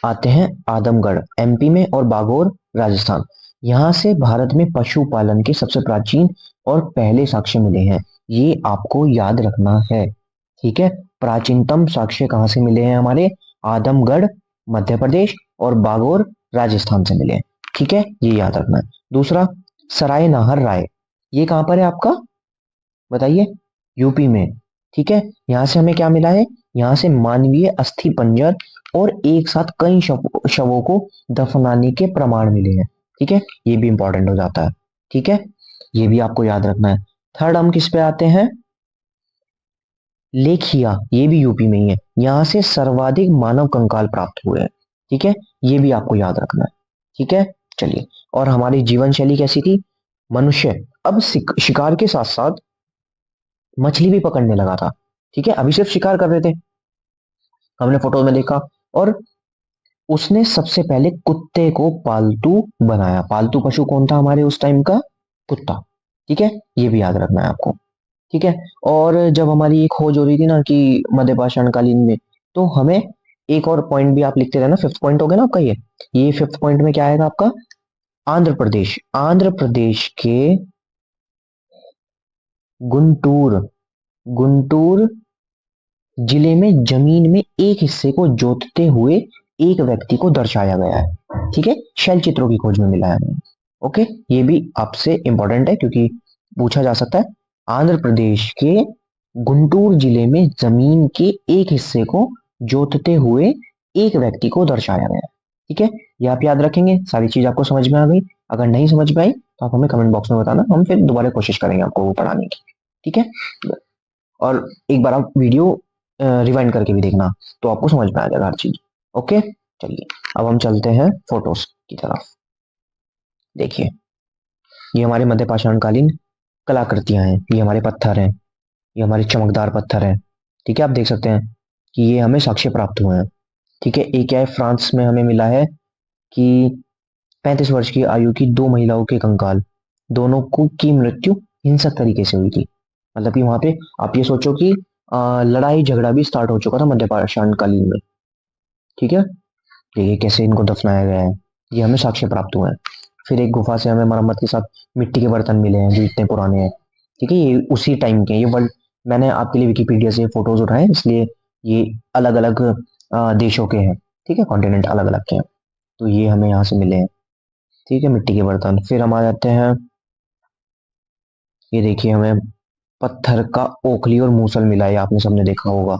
आते हैं आदमगढ़ एमपी में और बागोर राजस्थान। यहाँ से भारत में पशुपालन के सबसे प्राचीन और पहले साक्ष्य मिले हैं। ये आपको याद रखना है। ठीक है। प्राचीनतम साक्ष्य कहाँ से मिले हैं हमारे? आदमगढ़ मध्य प्रदेश और बागोर राजस्थान से मिले हैं। ठीक है, ये याद रखना है। दूसरा, सराय नाहर राय, ये कहाँ पर है आपका? बताइए। यूपी में। ठीक है। यहाँ से हमें क्या मिला है? यहाँ से मानवीय अस्थि पंजर और एक साथ कई शवों को दफनाने के प्रमाण मिले हैं। ठीक है, ये भी इंपॉर्टेंट हो जाता है। ठीक है, ये भी आपको याद रखना है। थर्ड, हम किस पे आते हैं? लेखिया, ये भी यूपी में ही है। यहाँ से सर्वाधिक मानव कंकाल प्राप्त हुए हैं। ठीक है, ये भी आपको याद रखना है। ठीक है, चलिए। और हमारी जीवन शैली कैसी थी? मनुष्य अब शिकार के साथ साथ मछली भी पकड़ने लगा था। ठीक है, अभी सिर्फ शिकार कर रहे थे, हमने फोटो में देखा। और उसने सबसे पहले कुत्ते को पालतू बनाया। पालतू पशु कौन था हमारे उस टाइम का? कुत्ता। ठीक है, ये भी याद रखना है आपको। ठीक है। और जब हमारी ये खोज हो रही थी ना कि मध्यपाषाण कालीन में, तो हमें एक और पॉइंट भी आप लिखते रहना। फिफ्थ पॉइंट हो गया ना आपका ये फिफ्थ पॉइंट में क्या आएगा आपका? आंध्र प्रदेश। आंध्र प्रदेश के गुंटूर गुंटूर जिले में जमीन में एक हिस्से को जोतते हुए एक व्यक्ति को दर्शाया गया है। ठीक है, शैल चित्रों की खोज में मिला है हमें। ओके, ये भी आपसे इंपॉर्टेंट है क्योंकि पूछा जा सकता है। आंध्र प्रदेश के गुंटूर जिले में जमीन के एक हिस्से को जोतते हुए एक व्यक्ति को दर्शाया गया है। ठीक है, ये आप याद रखेंगे। सारी चीज आपको समझ में आ गई? अगर नहीं समझ में आई तो आप हमें कमेंट बॉक्स में बताना, हम फिर दोबारा कोशिश करेंगे आपको वो पढ़ाने की। ठीक है। और एक बार आप वीडियो रिवाइंड करके भी देखना, तो आपको समझ में आ जाएगा हर चीज। ओके, चलिए। अब हम चलते हैं फोटोज की तरफ। देखिए, ये हमारे मध्य पाषाणकालीन कलाकृतियां हैं। ये हमारे पत्थर हैं, ये हमारे चमकदार पत्थर हैं। ठीक है, आप देख सकते हैं कि ये हमें साक्ष्य प्राप्त हुए हैं। ठीक है, एक क्या है, फ्रांस में हमें मिला है कि 35 वर्ष की आयु की दो महिलाओं के कंकाल, दोनों को की मृत्यु हिंसक तरीके से हुई थी। मतलब कि वहां पे आप ये सोचो कि लड़ाई झगड़ा भी स्टार्ट हो चुका था मध्य पाषाण कालीन में। ठीक है, देखिए कैसे इनको दफनाया गया है, ये हमें साक्ष्य प्राप्त हुए हैं। फिर एक गुफा से हमें मरम्मत के साथ मिट्टी के बर्तन मिले हैं जो इतने पुराने हैं। ठीक है, ये उसी टाइम के हैं। ये वर्ल्ड, मैंने आपके लिए विकिपीडिया से फोटोज उठाए, इसलिए ये अलग अलग देशों के हैं। ठीक है, कॉन्टिनेंट अलग अलग के हैं, तो ये हमें यहाँ से मिले हैं। ठीक है, मिट्टी के बर्तन। फिर हम आ जाते हैं, ये देखिए हमें पत्थर का ओखली और मूसल मिला है, आपने सबने देखा होगा।